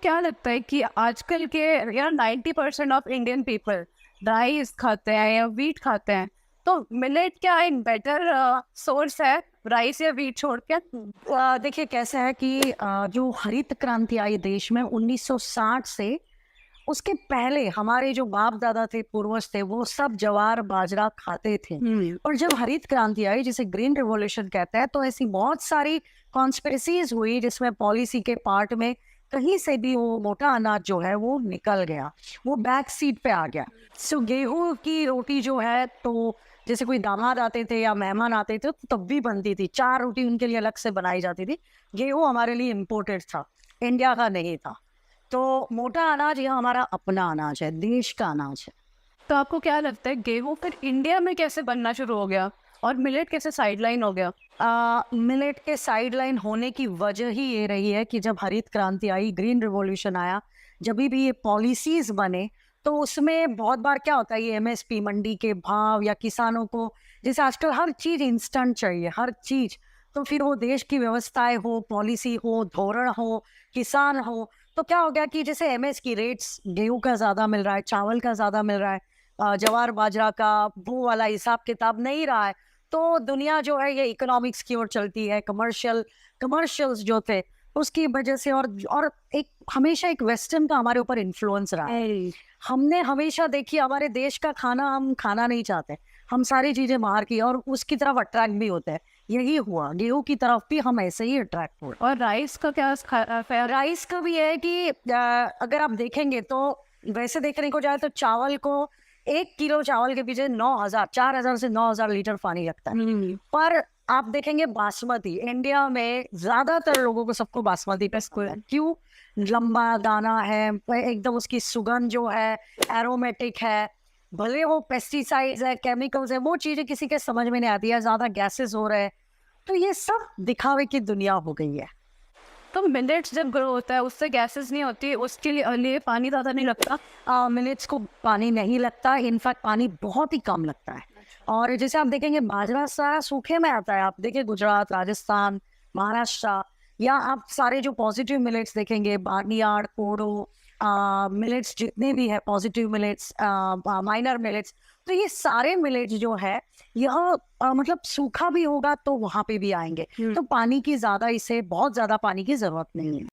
क्या लगता है कि आजकल के 90% ऑफ इंडियन पीपल राइस खाते हैं या व्हीट खाते हैं, तो मिलेट क्या एक बेटर सोर्स है राइस या व्हीट छोड़ के? देखिए कैसा है कि जो हरित क्रांति आई देश में 1960 से उसके पहले हमारे जो बाप दादा थे, पूर्वज थे, वो सब ज्वार बाजरा खाते थे। और जब हरित क्रांति आई, जिसे ग्रीन रिवॉल्यूशन कहते हैं, तो ऐसी बहुत सारी कॉन्स्पिरेसीज हुई जिसमें पॉलिसी के पार्ट में कहीं से भी वो मोटा अनाज जो है वो निकल गया, वो बैक सीट पे आ गया। सो गेहूं की रोटी जो है, तो जैसे कोई दामाद आते थे या मेहमान आते थे तो तब भी बनती थी, 4 रोटी उनके लिए अलग से बनाई जाती थी। गेहूं हमारे लिए इम्पोर्टेड था, इंडिया का नहीं था। तो मोटा अनाज यह हमारा अपना अनाज है, देश का अनाज है। तो आपको क्या लगता है गेहूं फिर इंडिया में कैसे बनना शुरू हो गया और मिलेट कैसे साइडलाइन हो गया? मिलेट के साइडलाइन होने की वजह ही ये रही है कि जब हरित क्रांति आई, ग्रीन रिवॉल्यूशन आया, जब भी ये पॉलिसीज बने, तो उसमें बहुत बार क्या होता है, ये एमएसपी मंडी के भाव या किसानों को, जैसे आजकल हर चीज इंस्टेंट चाहिए, हर चीज। तो फिर वो देश की व्यवस्थाएं हो, पॉलिसी हो, धोरण हो, किसान हो, तो क्या हो गया कि जैसे एमएस की रेट्स गेहूं का ज्यादा मिल रहा है, चावल का ज्यादा मिल रहा है, ज्वार बाजरा का वो वाला हिसाब किताब नहीं रहा है। तो दुनिया जो है ये इकोनॉमिक्स की ओर चलती है, कमर्शियल्स जो थे उसकी वजह से। और एक हमेशा एक वेस्टर्न का हमारे ऊपर इन्फ्लुएंस रहा है। हमने हमेशा देखी, हमारे देश का खाना हम खाना नहीं चाहते, हम सारी चीजें बाहर की और उसकी तरफ अट्रैक्ट भी होते हैं। यही हुआ, गेहूं की तरफ भी हम ऐसे ही अट्रैक्ट हुए। और राइस का क्या राइस का भी है कि अगर आप देखेंगे तो, वैसे देखने को जाए तो चावल को, 1 किलो चावल के पीछे 9,000 4,000 से 9,000 लीटर पानी लगता है। पर आप देखेंगे बासमती, इंडिया में ज्यादातर लोगों को, सबको बासमती पसंद है। क्यों? लंबा दाना है, एकदम उसकी सुगंध जो है एरोमेटिक है। भले वो पेस्टिसाइड्स है, केमिकल्स है, वो चीजें किसी के समझ में नहीं आती है, ज्यादा गैसेस हो रहे हैं। तो ये सब दिखावे की दुनिया हो गई है। तो मिलेट्स जब ग्रो होता है उससे गैसेस नहीं होती, उसके लिए पानी ज़्यादा नहीं लगता? मिलेट्स को पानी नहीं लगता, इनफैक्ट पानी बहुत ही कम लगता है। और जैसे आप देखेंगे बाजरा सा सूखे में आता है, आप देखिए गुजरात, राजस्थान, महाराष्ट्र, या आप सारे जो पॉजिटिव मिलेट्स देखेंगे, बार्नियार्ड, कोडो, मिलेट्स जितने भी है, पॉजिटिव मिलेट्स, माइनर मिलेट्स, तो ये सारे मिलेट्स जो है, यह मतलब सूखा भी होगा तो वहां पे भी आएंगे। तो पानी की ज्यादा, इसे बहुत ज्यादा पानी की जरूरत नहीं है।